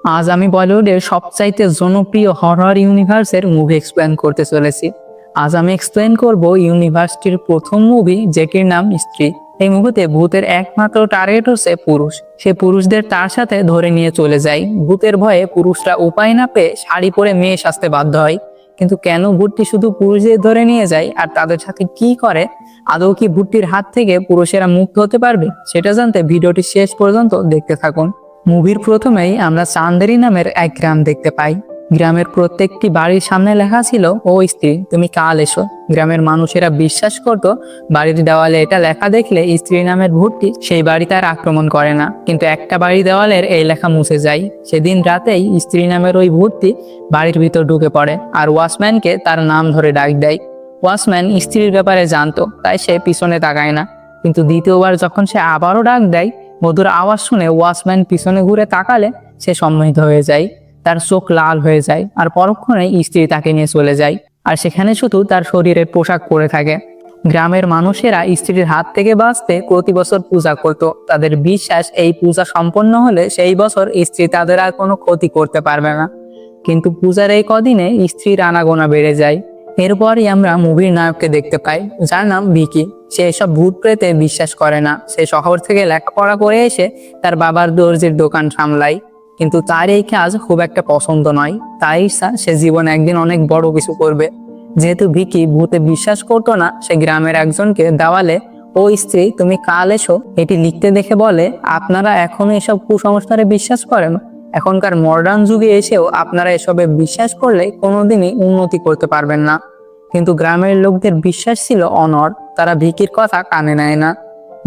আজ আমি বলিউডের সবচাইতে জনপ্রিয় হরর ইউনিভার্সের মুভি এক্সপ্লেন করতে চলেছি। আজ আমি এক্সপ্লেন করব ইউনিভার্সটির প্রথম মুভি যেটির নাম স্ত্রী। এই মুভিতে ভূতের একমাত্র টার্গেট হচ্ছে পুরুষ। সে পুরুষদের তার সাথে ধরে নিয়ে চলে যায়। ভূতের ভয়ে পুরুষরা উপায় না পেয়ে শাড়ি পরে মেয়ে সাজতে বাধ্য হয়। কিন্তু কেন ভূতটি শুধু পুরুষদের ধরে নিয়ে যায় আর তাদের সাথে কি করে, আদৌ কি ভূতটির হাত থেকে পুরুষেরা মুক্ত হতে পারবে, সেটা জানতে ভিডিওটি শেষ পর্যন্ত দেখতে থাকুন। মুভির প্রথমেই আমরা চান্দেরি নামের এক গ্রাম দেখতে পাই। গ্রামের প্রত্যেকটি বাড়ির সামনে লেখা ছিল, ও স্ত্রী তুমি কাল এসো। গ্রামের মানুষেরা বিশ্বাস করত বাড়ির দেওয়ালে এটা লেখা দেখলে স্ত্রী নামের ভূতটি সেই বাড়িতে আর আক্রমণ করে না। কিন্তু একটা বাড়ির দেওয়ালের এই লেখা মুছে যায়। সেদিন রাতেই স্ত্রী নামের ওই ভূতটি বাড়ির ভিতর ঢুকে পড়ে আর ওয়াচম্যানকে তার নাম ধরে ডাক দেয়। ওয়াচম্যান স্ত্রীর ব্যাপারে জানতো, তাই সে পিছনে তাকায় না। কিন্তু দ্বিতীয়বার যখন সে আবারও ডাক দেয়, মধুর আওয়াজ শুনে ওয়াচম্যান পিছনে ঘুরে তাকালে সে সম্মোহিত হয়ে যায়। তার চোখ লাল হয়ে যায় আর পরক্ষণেই স্ত্রী তাকে নিয়ে চলে যায়। আর সেখানে শুধু তার শরীরের পোশাক পরে থাকে। গ্রামের মানুষেরা স্ত্রীর হাত থেকে বাঁচতে প্রতি বছর পূজা করত। তাদের বিশ্বাস এই পূজা সম্পন্ন হলে সেই বছর স্ত্রী তাদের আর কোনো ক্ষতি করতে পারবে না। কিন্তু পূজার এই কদিনে স্ত্রীর আনাগোনা বেড়ে যায়। এরপরই আমরা মুভির নায়ককে দেখতে পাই, যার নাম ভিকি। সে এসব ভূত প্রেতে বিশ্বাস করে না। সে শহর থেকে লেখাপড়া করে এসে তার বাবার দর্জির দোকান সামলায়। কিন্তু তার এই কাজ খুব একটা পছন্দ নয়। তাই ইচ্ছা সে জীবনে একদিন অনেক বড় কিছু করবে। যেহেতু ভিকি ভূতে বিশ্বাস করতো না, সে গ্রামের একজনকে দেওয়ালে ও স্ত্রী তুমি কাল এসো এটি লিখতে দেখে বলে, আপনারা এখনো এসব কুসংস্কারে বিশ্বাস করেন? এখনকার মডার্ন যুগে এসেও আপনারা এসবে বিশ্বাস করলে কোনোদিনই উন্নতি করতে পারবেন না। কিন্তু গ্রামের লোকদের বিশ্বাস ছিল অনড়। তারা ভিকির কথা কানে নেয় না।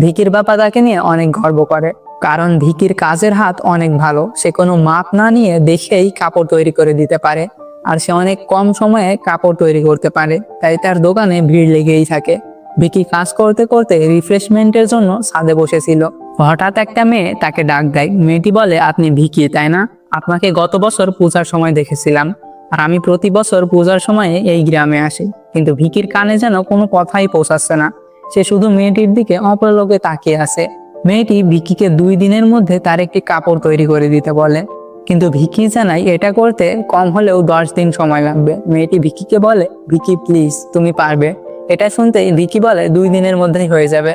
ভিকির বাবা তাকে নিয়ে অনেক গর্ব করে, কারণ ভিকির কাজের হাত অনেক ভালো। সে কোনো মাপ না নিয়ে দেখেই কাপড় তৈরি করে দিতে পারে। আর সে অনেক কম সময়ে কাপড় তৈরি করতে পারে, তাই তার দোকানে ভিড় লেগেই থাকে। ভিকি কাজ করতে করতে রিফ্রেশমেন্টের জন্য ছাদে বসেছিল। হঠাৎ একটা মেয়ে তাকে ডাক দেয়। মেয়েটি বলে, আপনি ভিকি তাই না? আপনাকে গত বছর পূজার সময় দেখেছিলাম, আর আমি প্রতি বছর পূজার সময়ে এই গ্রামে আসি। কিন্তু ভিকির কানে যেন কোনো কথাই পৌঁছাচ্ছে না। সে শুধু মেয়েটির দিকে অপলকে তাকিয়ে আছে। মেয়েটি ভিকিকে 2 দিনের মধ্যে তার একটি কাপড় তৈরি করে দিতে বলে। কিন্তু ভিকি জানায় এটা করতে কম হলেও 10 দিন সময় লাগবে। মেয়েটি ভিকিকে বলে, ভিকি প্লিজ তুমি পারবে। এটা শুনতেই ভিকি বলে 2 দিনের মধ্যেই হয়ে যাবে।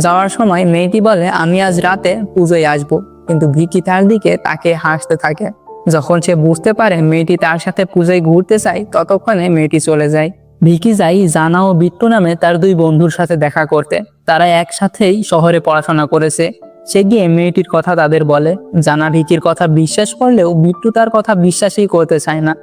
যাওয়ার সময় মেয়েটি বলে, আমি আজ রাতে পুজোয় আসবো। কিন্তু ভিকি তার দিকে তাকে হাসতে থাকে। যখন সে বুঝতে পারে মেয়েটি তার সাথে পূজায় ঘুরতে চায়, ততক্ষণে মেয়েটি চলে যায়। ভিকি যায় জানা ও বিট্টু নামে তার 2 বন্ধুর সাথে দেখা করতে। তারা একসাথেই শহরে পড়াশোনা করেছে। সে গিয়ে মেয়েটির কথা তাদের বলে। জানা ভিকির কথা বিশ্বাস করলেও বিট্টু তার কথা বিশ্বাসই করতে চায় না।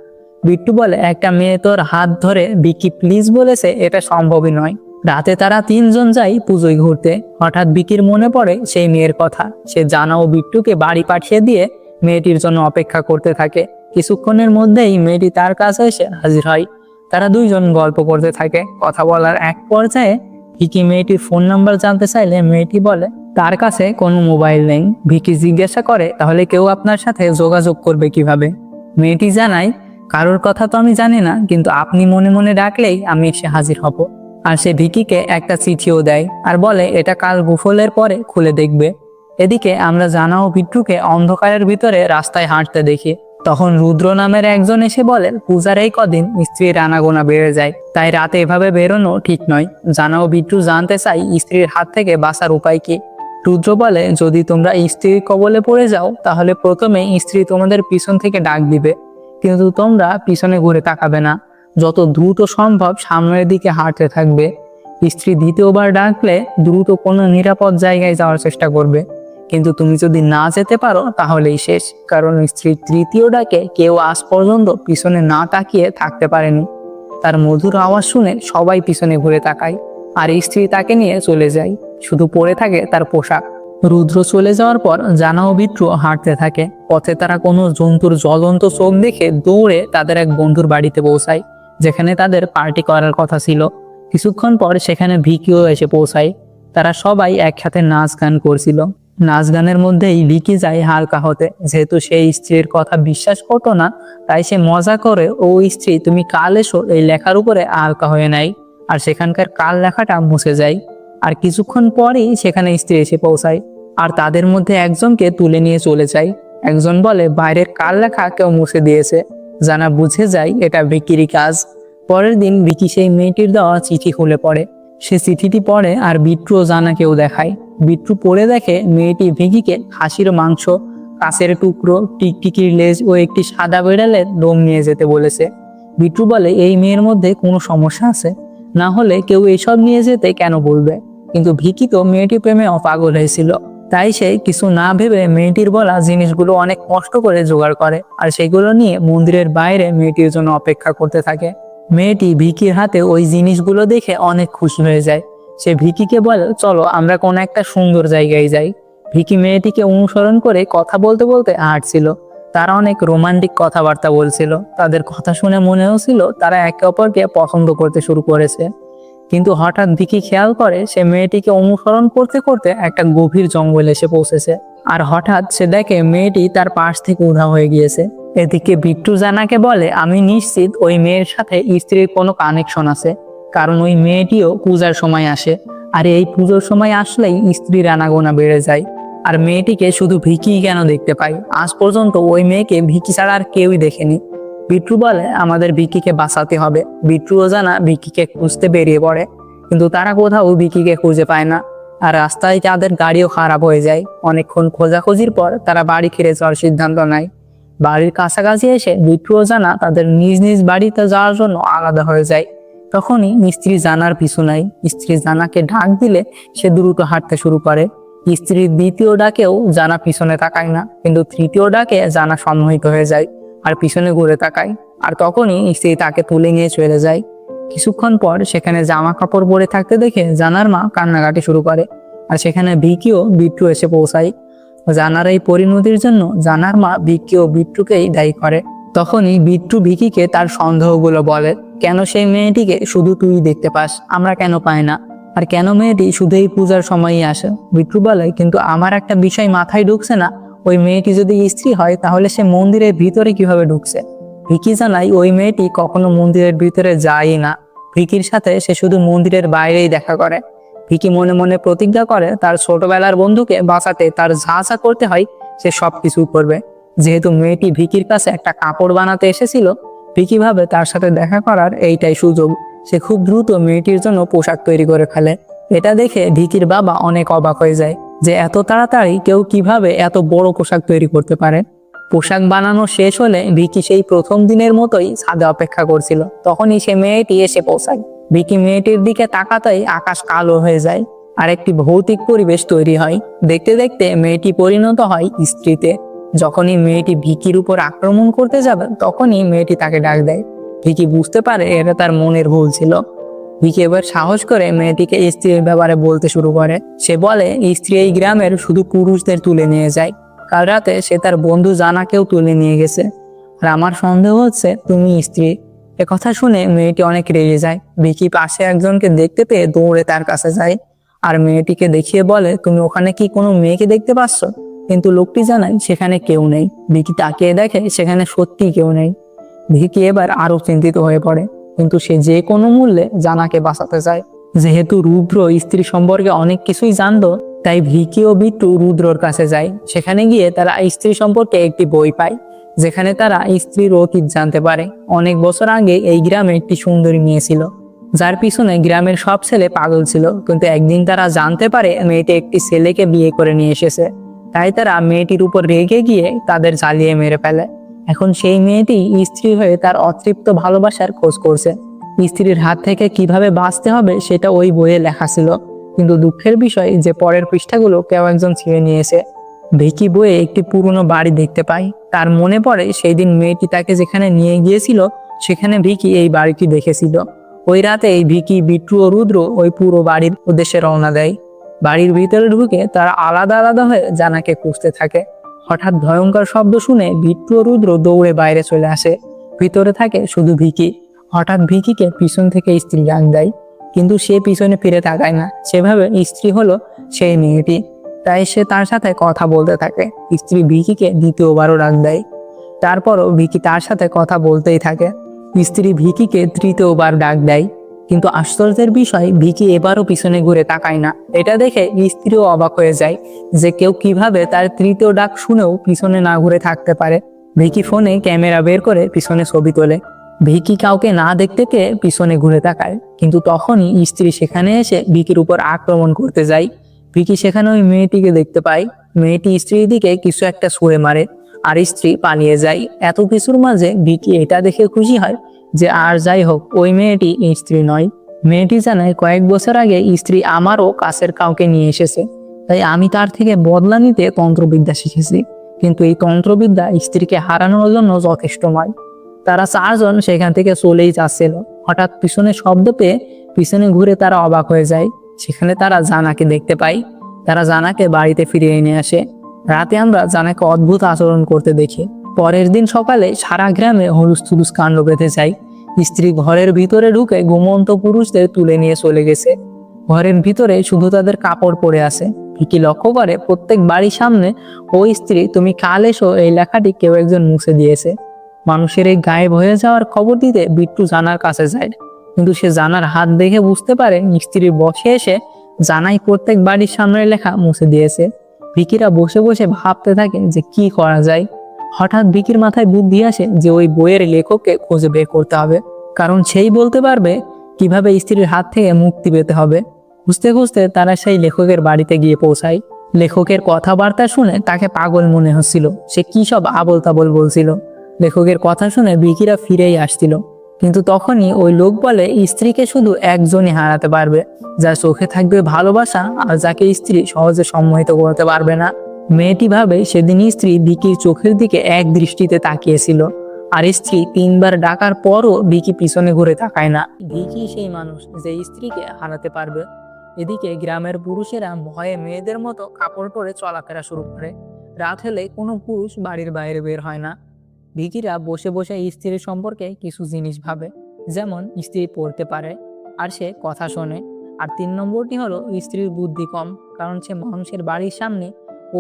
বিট্টু বলে, একটা মেয়ে তোর হাত ধরে ভিকি প্লিজ বলেছে, এটা সম্ভবই নয়। রাতে তারা 3 জন যায় পুজোয় ঘুরতে। হঠাৎ ভিকির মনে পড়ে সেই মেয়ের কথা। সে জানা ও বিট্টুকে বাড়ি পাঠিয়ে দিয়ে মেয়েটির জন্য অপেক্ষা করতে থাকে। কিছুক্ষণের মধ্যেই মেয়েটি তার কাছে এসে হাজির হয়। তারা 2 জন গল্প করতে থাকে। কথা বলার এক পর্যায়ে ভিকি মেয়েটির ফোন নাম্বার জানতে চাইলে মেয়েটি বলে তার কাছে কোনো মোবাইল নেই। ভিকি জিজ্ঞাসা করে, তাহলে কেউ আপনার সাথে যোগাযোগ করবে কিভাবে? মেয়েটি জানায়, কারোর কথা তো আমি জানি না, কিন্তু আপনি মনে মনে ডাকলেই আমি এসে হাজির হব। আর সে ভিকিকে একটা চিঠিও দেয় আর বলে এটা কাল গোসলের পরে খুলে দেখবে। এদিকে আমরা জানা ও বিট্টুকে অন্ধকারের ভিতরে রাস্তায় হাঁটতে দেখি। তখন রুদ্র নামের একজন এসে বলে, পূজার এই কদিন স্ত্রীর আনাগোনা বেড়ে যায়, তাই রাতে এভাবে বেরোনো ঠিক নয়। জানা ও বিট্টু জানতে চাই স্ত্রীর হাত থেকে বাঁচার উপায় কি। রুদ্র বলে, যদি তোমরা স্ত্রীর কবলে পড়ে যাও, তাহলে প্রথমে স্ত্রী তোমাদের পিছন থেকে ডাক দিবে, কিন্তু তোমরা পিছনে ঘুরে তাকাবে না। যত দ্রুত সম্ভব সামনের দিকে হাঁটতে থাকবে। স্ত্রী দ্বিতীয়বার ডাকলে দ্রুত কোনো নিরাপদ জায়গায় যাওয়ার চেষ্টা করবে। কিন্তু তুমি যদি না যেতে পারো তাহলেই শেষ, কারণ স্ত্রীর তৃতীয় ডাকে কেউ আজ পর্যন্ত পিছনে না তাকিয়ে থাকতে পারেনি। তার মধুর আওয়াজ শুনে সবাই পিছনে ঘুরে তাকায়, আর স্ত্রী তাকে নিয়ে চলে যায়। শুধু পড়ে থাকে তার পোশাক। রুদ্র চলে যাওয়ার পর জানা ও বিট্টু হাঁটতে থাকে। পথে তারা কোনো জন্তুর জ্বলন্ত চোখ দেখে দৌড়ে তাদের এক বন্ধুর বাড়িতে পৌঁছায়, যেখানে তাদের পার্টি করার কথা ছিল। কিছুক্ষণ পর সেখানে ভিকিও এসে পৌঁছায়। তারা সবাই একসাথে নাচ গান করছিল। নাচ গানের মধ্যেই ভিকি যায় হালকা হতে। যেহেতু সেই স্ত্রীর কথা বিশ্বাস করতো না, তাই সে মজা করে ও স্ত্রী তুমি কাল এসো এই লেখার উপরে হালকা হয়ে নেয়, আর সেখানকার কাল লেখাটা মুছে যায়। আর কিছুক্ষণ পরেই সেখানে স্ত্রী এসে পৌঁছায় আর তাদের মধ্যে একজনকে তুলে নিয়ে চলে যায়। একজন বলে বাইরের কার লেখা কেউ মুছে দিয়েছে। জানা বুঝে যায় এটা ভিকিরই কাজ। পরের দিন ভিকি সেই মেয়েটির দেওয়া চিঠি খুলে পড়ে। সে চিঠিটি পড়ে আর বিট্টু ও জানাকেও দেখায়। বিট্টু পড়ে দেখে মেয়েটি ভিকিকে খাসির মাংস, কাছের টুকরো, টিকটিকির লেজ ও একটি সাদা বিড়ালের লোম নিয়ে যেতে বলেছে। বিট্টু বলে এই মেয়ের মধ্যে কোনো সমস্যা আছে, না হলে কেউ এসব নিয়ে যেতে কেন বলবে। কিন্তু ভিকি তো মেয়েটির প্রেমে পাগল হয়েছিল, তাই সে কিছু না ভেবে মেয়েটির বলা জিনিসগুলো অনেক কষ্ট করে জোগাড় করে আর সেগুলো নিয়ে মন্দিরের বাইরে মেয়েটির জন্য অপেক্ষা করতে থাকে। মেয়েটি ভিকির হাতে ওই জিনিসগুলো দেখে অনেক খুশি হয়ে যায়। সে ভিকিকে বলে চলো আমরা কোনো একটা সুন্দর জায়গায় যাই। ভিকি মেয়েটিকে অনুসরণ করে কথা বলতে বলতে হাঁটছিল। তারা অনেক রোমান্টিক কথাবার্তা বলছিল। তাদের কথা শুনে মনে হচ্ছিল তারা একে অপরকে পছন্দ করতে শুরু করেছে। কিন্তু হঠাৎ ভিকি খেয়াল করে সে মেয়েটিকে অনুসরণ করতে করতে একটা গভীর জঙ্গলে এসে পৌঁছেছে। আর হঠাৎ সে দেখে মেয়েটি তার পাশ থেকে উধাও হয়ে গিয়েছে। এদিকে বিট্টু জানাকে বলে আমি নিশ্চিত ওই মেয়ের সাথে স্ত্রীর কোনো কানেকশন আছে, কারণ ওই মেয়েটিও পূজার সময় আসে আর এই পুজোর সময় আসলেই স্ত্রীর আনাগোনা বেড়ে যায়। আর মেয়েটিকে শুধু ভিকিই কেন দেখতে পাই, আজ পর্যন্ত ওই মেয়েকে ভিকি ছাড়া আর কেউই দেখেনি। বিট্টু বলে আমাদের ভিকিকে বাঁচাতে হবে। বিট্টু ও জানা ভিকিকে খুঁজতে বেরিয়ে পড়ে, কিন্তু তারা কোথাও ভিকিকে খুঁজে পায় না। আর রাস্তায় তাদের গাড়িও খারাপ হয়ে যায়। অনেকক্ষণ খোঁজাখুঁজির পর তারা বাড়ি ফিরে যাওয়ার সিদ্ধান্ত নেয়। বাড়ির কাছাকাছি এসে বিট্টু ও জানা তাদের নিজ নিজ বাড়িতে যাওয়ার জন্য আলাদা হয়ে যায়। তখনই স্ত্রী জানার পিছু নেয়। স্ত্রী জানাকে ডাক দিলে সে দ্রুত হাঁটতে শুরু করে। স্ত্রীর দ্বিতীয় ডাকেও জানা পিছনে তাকায় না, কিন্তু তৃতীয় ডাকে জানা সম্মোহিত হয়ে যায় আর পিছনে ঘুরে তাকায়। আর তখনই স্ত্রী তাকে তুলে নিয়ে চলে যায়। কিছুক্ষণ পর সেখানে জামা কাপড় পরে থাকতে দেখে জানার মা কান্নাকাটি শুরু করে। আর সেখানে ভিকি ও বিট্টু এসে পৌঁছায়। জানার এই পরিণতির জন্য জানার মা ভিকি ও বিট্টুকেই দায়ী করে। তখনই বিট্টু ভিকিকে তার সন্দেহগুলো বলে, কেন সেই মেয়েটিকে শুধু তুই দেখতে পাস, আমরা কেন পাই না? আর কেন মেয়েটি শুধু এই পূজার সময়ই আসে? বিট্টু বলে কিন্তু আমার একটা বিষয় মাথায় ঢুকছে না, ওই মেয়েটি যদি স্ত্রী হয় তাহলে সে মন্দিরের ভিতরে কিভাবে ঢুকছে? ভিকি জানাই ওই মেয়েটি কখনো মন্দিরের ভিতরে যায় না। ভিকির সাথে সে শুধু মন্দিরের বাইরেই দেখা করে। ভিকি মনে মনে প্রতিজ্ঞা করে তার ছোটবেলার বন্ধুকে বাঁচাতে তার যা যা করতে হয় সে সবকিছু করবে। যেহেতু মেয়েটি ভিকির কাছে একটা কাপড় বানাতে এসেছিল, ভিকি ভাবে তার সাথে দেখা করার এইটাই সুযোগ। সে খুব দ্রুত মেয়েটির জন্য পোশাক তৈরি করে ফেলে। এটা দেখে ভিকির বাবা অনেক অবাক হয়ে যায় যে এত তাড়াতাড়ি কেউ কিভাবে এত বড় পোশাক তৈরি করতে পারে। পোশাক বানানো শেষ হলে ভিকি সেই প্রথম দিনের মতোই ছাদে অপেক্ষা করছিল। তখনই সে মেয়েটি এসে পৌঁছায়। ভিকি মেয়েটির দিকে তাকাতেই আকাশ কালো হয়ে যায় আর একটি ভৌতিক পরিবেশ তৈরি হয়। দেখতে দেখতে মেয়েটি পরিণত হয় স্ত্রীতে। যখনই মেয়েটি ভিকির উপর আক্রমণ করতে যাবে তখনই মেয়েটি তাকে ডাক দেয়। ভিকি বুঝতে পারে এটা তার মনের ভুল ছিল। ভিকি এবার সাহস করে মেয়েটিকে স্ত্রীর ব্যাপারে বলতে শুরু করে। সে বলে স্ত্রী এই গ্রামের শুধু পুরুষদের তুলে নিয়ে যায়। কাল রাতে সে তার বন্ধু জানাকেও তুলে নিয়ে গেছে। আর আমার সন্দেহ হচ্ছে তুমি স্ত্রী। কথা শুনে মেয়েটি অনেক রেগে যায়। ভিকি পাশে একজনকে দেখতে পেয়ে দৌড়ে তার কাছে যায় আর মেয়েটিকে দেখিয়ে বলে তুমি ওখানে কি কোনো মেয়েকে দেখতে পাচ্ছ? কিন্তু লোকটি জানায় সেখানে কেউ নেই। ভিকি তাকিয়ে দেখে সেখানে সত্যি কেউ নেই। ভিকি এবার আরো চিন্তিত হয়ে পড়ে, কিন্তু সে যে কোনো মূল্যে জানাকে বাঁচাতে চায়। যেহেতু রুদ্র স্ত্রী সম্পর্কে অনেক কিছুই জানতো, তাই ভিকি ও বিট্টু রুদ্রর কাছে যায়। সেখানে গিয়ে তারা স্ত্রী সম্পর্কে একটি বই পায়, যেখানে তারা স্ত্রীর অতীত জানতে পারে। অনেক বছর আগে এই গ্রামে একটি সুন্দরী মেয়ে ছিল, যার পিছনে গ্রামের সব ছেলে পাগল ছিল। কিন্তু একদিন তারা জানতে পারে মেয়েটি একটি ছেলেকে বিয়ে করে নিয়ে এসেছে। তাই তারা মেয়েটির উপর রেগে গিয়ে তাদের জ্বালিয়ে মেরে ফেলে। এখন সেই মেয়েটি স্ত্রী হয়ে তার অতৃপ্ত ভালোবাসার খোঁজ করছে। স্ত্রীর হাত থেকে কিভাবে বাঁচতে হবে সেটা ওই বইয়ে লেখা ছিল, কিন্তু দুঃখের বিষয় যে পরের পৃষ্ঠাগুলো কেউ একজন ছিঁড়ে নিয়েছে। ভিকি বইয়ে একটি পুরনো বাড়ি দেখতে পায়। তার মনে পড়ে সেই দিন মেয়েটি তাকে যেখানে নিয়ে গিয়েছিল সেখানে ভিকি এই বাড়িটি দেখেছিল। ওই রাতে এই ভিকি, বিট্টু ও রুদ্র ওই পুরো বাড়ির উদ্দেশ্যে রওনা দেয়। বাড়ির ভিতরে ঢুকে তারা আলাদা আলাদা হয়ে জানাকে খুঁজতে থাকে। হঠাৎ ভয়ঙ্কর শব্দ শুনে বিট্টু ও রুদ্র দৌড়ে বাইরে চলে আসে। ভিতরে থাকে শুধু ভিকি। হঠাৎ ভিকিকে পিছন থেকে স্ত্রী ডাক দেয়, কিন্তু সে পিছনে ফিরে তাকায় না। সেভাবে স্ত্রী হলো সেই মেয়েটি, তাই সে তার সাথে কথা বলতে থাকে। স্ত্রী ভিকিকে দ্বিতীয়বারও ডাক দেয়, তারপরও ভিকি তার সাথে কথা বলতেই থাকে। স্ত্রী ভিকিকে তৃতীয়বার ডাক দেয়, কিন্তু আশ্চর্যের বিষয় ভিকি এবারও পিছনে ঘুরে তাকায় না। এটা দেখে স্ত্রীও অবাক হয়ে যায় যে কেউ কিভাবে তার তৃতীয় ডাক শুনেও পিছনে না ঘুরে থাকতে পারে। ভিকি ফোনে ক্যামেরা বের করে পিছনে ছবি তোলে। ভিকি কাউকে না দেখতে পেয়ে পিছনে ঘুরে তাকায়, কিন্তু তখনই স্ত্রী সেখানে এসে ভিকির উপর আক্রমণ করতে যায়। ভিকি সেখানে ওই মেয়েটিকে দেখতে পায়। মেয়েটি স্ত্রীর দিকে কিছু একটা ছুঁড়ে মারে আর স্ত্রী পালিয়ে যায়। এত কিছুর মাঝে ভিকি এটা দেখে খুশি হয় যে আর যাই হোক ওই মেয়েটি স্ত্রী নয়। মেয়েটি জানায় কয়েক বছর আগে স্ত্রী আমারও কাছের কাউকে নিয়ে এসেছে, তাই আমি তার থেকে বদলা নিতে তন্ত্রবিদ্যা শিখেছি। কিন্তু এই তন্ত্রবিদ্যা স্ত্রীকে হারানোর জন্য যথেষ্ট নয়। তারা চারজন সেখান থেকে চলেই যাচ্ছিল। হঠাৎ পিছনে শব্দ পেয়ে পিছনে ঘুরে তারা অবাক হয়ে যায়। সেখানে তারা জানাকে দেখতে পায়। তারা জানাকে বাড়িতে ফিরিয়ে নিয়ে আসে। রাতে আমরা জানাকে অদ্ভুত আচরণ করতে দেখি। পরের দিন সকালে সারা গ্রামে হুলুস্থুলুস কাণ্ড বেঁধে যায়। স্ত্রী ঘরের ভিতরে ঢুকে ঘুমন্ত পুরুষদের তুলে নিয়ে চলে গেছে। ঘরের ভিতরে শুধু তাদের কাপড় পরে আছে। ভিকি লক্ষ্য করে প্রত্যেক বাড়ির সামনে ওই স্ত্রী তুমি কাল এসো এই লেখাটি কেউ একজন মুছে দিয়েছে। মানুষের এই গায়েব হয়ে যাওয়ার খবর দিতে বিট্টু জানার কাছে যায়, কিন্তু সে জানার হাত দেখে বুঝতে পারে স্ত্রী বসে এসে জানাই প্রত্যেক বাড়ির সামনে লেখা মুছে দিয়েছে। ভিকিরা বসে বসে ভাবতে থাকে যে কি করা যায়। হঠাৎ ভিকির মাথায় বুদ্ধি আসে যে ওই বইয়ের লেখককে খুঁজে বের করতে হবে, কারণ সেই বলতে পারবে কিভাবে স্ত্রীর হাত থেকে মুক্তি পেতে হবে। খুঁজতে খুঁজতে তারা সেই লেখকের বাড়িতে গিয়ে পৌঁছায়। লেখকের কথাবার্তা শুনে তাকে পাগল মনে হচ্ছিল। সে কি সব আবল তাবল বলছিল। লেখকের কথা শুনে ভিকিরা ফিরেই আসছিল, কিন্তু তখনই ওই লোক বলে স্ত্রীকে শুধু একজনই হারাতে পারবে, যার চোখে থাকবে ভালোবাসা আর যাকে স্ত্রী সহজে সম্মোহিত করতে পারবে না। মেয়েটি ভাবে সেদিন স্ত্রী ভিকির চোখের দিকে এক দৃষ্টিতে তাকিয়েছিল, আর স্ত্রী তিনবার ডাকার পরও ভিকি পিছনে ঘুরে তাকায় না। ভিকি সেই মানুষ যে স্ত্রীকে হারাতে পারবে। এদিকে গ্রামের পুরুষেরা ভয়ে মেয়েদের মতো কাপড় পরে চলাফেরা শুরু করে। রাত হলে কোনো পুরুষ বাড়ির বাইরে বের হয় না। ভিকিরা বসে বসে স্ত্রীর সম্পর্কে কিছু জিনিস ভাবে, যেমন স্ত্রী পড়তে পারে আর সে কথা শোনে। আর 3 নম্বরটি হলো স্ত্রীর বুদ্ধি কম, কারণ সে মানুষের বাড়ির সামনে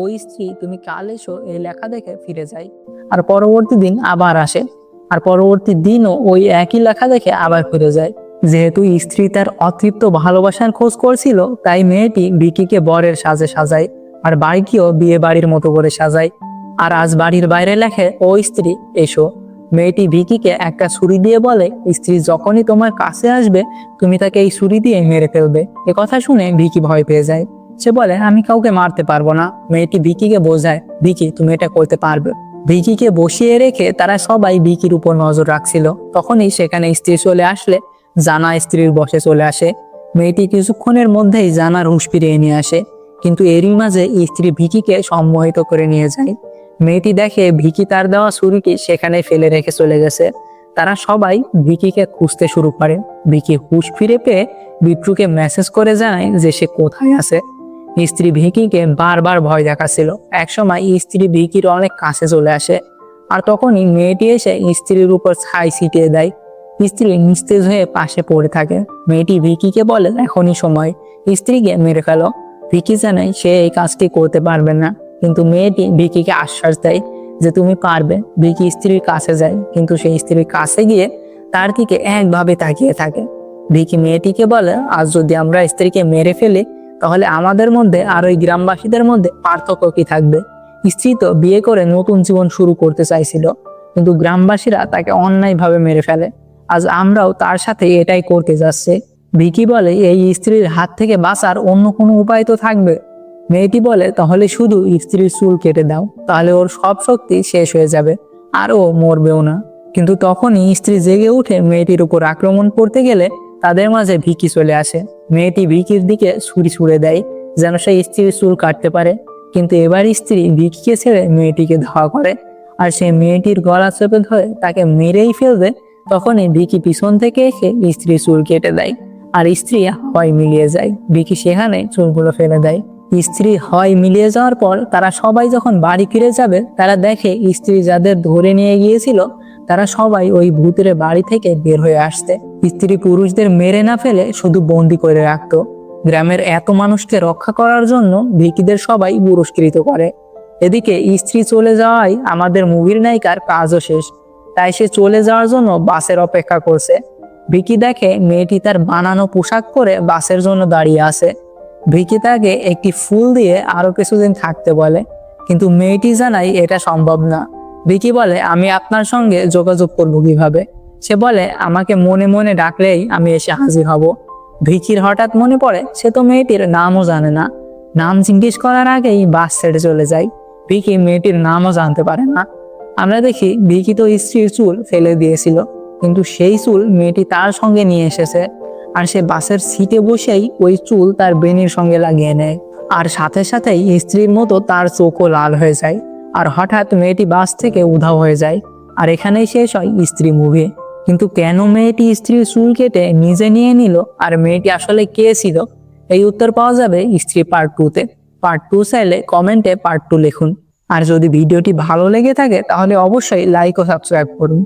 ওই স্ত্রী তুমি কাল এসো এই লেখা দেখে ফিরে যায়। আর পরবর্তী দিন আবার আসে, আর পরবর্তী দিনও ওই একই লেখা দেখে আবার ফিরে যায়। যেহেতু স্ত্রী তার অতৃপ্ত ভালোবাসার খোঁজ করছিল, তাই মেয়েটি ভিকিকে বরের সাজে সাজায় আর বাড়িটিও বিয়ে বাড়ির মতো করে সাজায়। আর আজ বাড়ির বাইরে লেখে ও স্ত্রী এসো। মেয়েটি ভিকিকে একটা ছুরি দিয়ে বলে স্ত্রী যখনই তোমার কাছে আসবে তুমি তাকে এই ছুরি দিয়ে মেরে ফেলবে। এ কথা শুনে ভিকি ভয় পেয়ে যায়। সে বলে আমি কাউকে মারতে পারবো না। মেয়েটি ভিকিকে বোঝায় ভিকি তুমি এটা করতে পারবে। ভিকিকে বসিয়ে রেখে তারা সবাই ভিকির উপর নজর রাখছিল। তখনই সেখানে স্ত্রী চলে আসলে জানা স্ত্রীর বসে চলে আসে। মেয়েটি কিছুক্ষণের মধ্যেই জানার হুঁশ ফিরিয়ে নিয়ে আসে, কিন্তু এরই মাঝে স্ত্রী ভিকিকে সম্মোহিত করে নিয়ে যায়। মেয়েটি দেখে ভিকি তার দেওয়া ছুরিটি সেখানে ফেলে রেখে চলে গেছে। তারা সবাই ভিকিকে খুঁজতে শুরু করে। ভিকি হুঁশ ফিরে পেয়ে বিট্টুকে মেসেজ করে জানায় যে সে কোথায় আছে। স্ত্রী ভিকিকে বারবার ভয় দেখাচ্ছিল। একসময় স্ত্রী ভিকির অনেক কাছে চলে আসে, আর তখনই মেয়েটি এসে স্ত্রীর উপর ছাই ছিটিয়ে দেয়। স্ত্রী নিস্তেজ হয়ে পাশে পড়ে থাকে। মেয়েটি ভিকিকে বলে এখনই সময়, স্ত্রীকে মেরে ফেলো। ভিকি জানায় সে এই কাজটি করতে পারবে না, কিন্তু মেয়েটি ভিকিকে আশ্বাস দেয় যে তুমি পারবে। ভিকি স্ত্রীর কাছে যায়, কিন্তু সেই স্ত্রীর কাছে গিয়ে তার দিকে একভাবে তাকিয়ে থাকে। ভিকি মেয়েটিকে বলে আজ যদি আমরা স্ত্রীকে মেরে ফেলি তাহলে আমাদের মধ্যে আর ওই গ্রামবাসীদের মধ্যে পার্থক্য কি থাকবে। স্ত্রী তো বিয়ে করে নতুন জীবন শুরু করতে চাইছিল, কিন্তু গ্রামবাসীরা তাকে অন্যায়ভাবে মেরে ফেলে। আজ আমরাও তার সাথে এটাই করতে যাচ্ছে। ভিকি বলে এই স্ত্রীর হাত থেকে বাঁচার অন্য কোনো উপায় তো থাকবে। মেয়েটি বলে তাহলে শুধু স্ত্রীর চুল কেটে দাও, তাহলে ওর সব শক্তি শেষ হয়ে যাবে আর ও মরবেও না। কিন্তু তখনই স্ত্রী জেগে উঠে মেয়েটির উপর আক্রমণ করতে গেলে তাদের মাঝে ভিকি চলে আসে। মেয়েটি ভিকির দিকে ছুরি ছুড়ে দেয় যেন সে স্ত্রীর চুল কাটতে পারে, কিন্তু এবার স্ত্রী ভিকিকে ছেড়ে মেয়েটিকে ধাওয়া করে আর সে মেয়েটির গলা চেপে ধরে তাকে মেরেই ফেলবে। তখনই ভিকি পিছন থেকে এসে স্ত্রীর চুল কেটে দেয় আর স্ত্রী হয় মিলিয়ে যায়। ভিকি সেখানে চুলগুলো ফেলে দেয়। স্ত্রী হয় মিলিয়ে যাওয়ার পর তারা সবাই যখন বাড়ি ফিরে যাবে তারা দেখে স্ত্রী যাদের ধরে নিয়ে গিয়েছিল তারা সবাই ওই ভূতের বাড়ি থেকে বের হয়ে আসছে। স্ত্রী পুরুষদের মেরে না ফেলে শুধু বন্দি করে রাখতো। গ্রামের এত মানুষকে রক্ষা করার জন্য ভিকিদের সবাই পুরস্কৃত করে। এদিকে স্ত্রী চলে যাওয়ায় আমাদের মুভির নায়িকার কাজও শেষ, তাই সে চলে যাওয়ার জন্য বাসের অপেক্ষা করছে। ভিকি দেখে মেয়েটি তার বানানো পোশাক পরে বাসের জন্য দাঁড়িয়ে আছে। ভিকি তাকে একটি ফুল দিয়ে আরো কিছুদিন থাকতে বলে, কিন্তু মেয়েটি জানায় এটা সম্ভব না। ভিকি বলে, আমি আপনার সঙ্গে যোগাযোগ করবো কিভাবে? সে বলে, আমাকে মনে মনে ডাকলেই আমি এসে হাজির হব। ভিকির হঠাৎ মনে পড়ে সে তো মেয়েটির নামও জানে না। নাম জিজ্ঞেস করার আগেই বাস ছেড়ে চলে যায়। ভিকি মেয়েটির নামও জানতে পারে না। আমরা দেখি ভিকি তো স্ত্রীর চুল ফেলে দিয়েছিল, কিন্তু সেই চুল মেয়েটি তার সঙ্গে নিয়ে এসেছে। আর সে বাসের সিটে বসেই ওই চুল তার বেনির সঙ্গে লাগিয়ে নেয়। আর সাথে সাথেই স্ত্রীর মতো তার চোখও লাল হয়ে যায়। আর হঠাৎ মেয়েটি বাস থেকে উধাও হয়ে যায়। আর এখানেই শেষ হয় স্ত্রী মুভি। কিন্তু কেন মেয়েটি স্ত্রীর চুল কেটে নিজে নিয়ে নিল, আর মেয়েটি আসলে কে ছিল, এই উত্তর পাওয়া যাবে স্ত্রী পার্ট 2-তে। পার্ট 2 চাইলে কমেন্টে পার্ট 2 লিখুন। আর যদি ভিডিওটি ভালো লেগে থাকে তাহলে অবশ্যই লাইক ও সাবস্ক্রাইব করুন।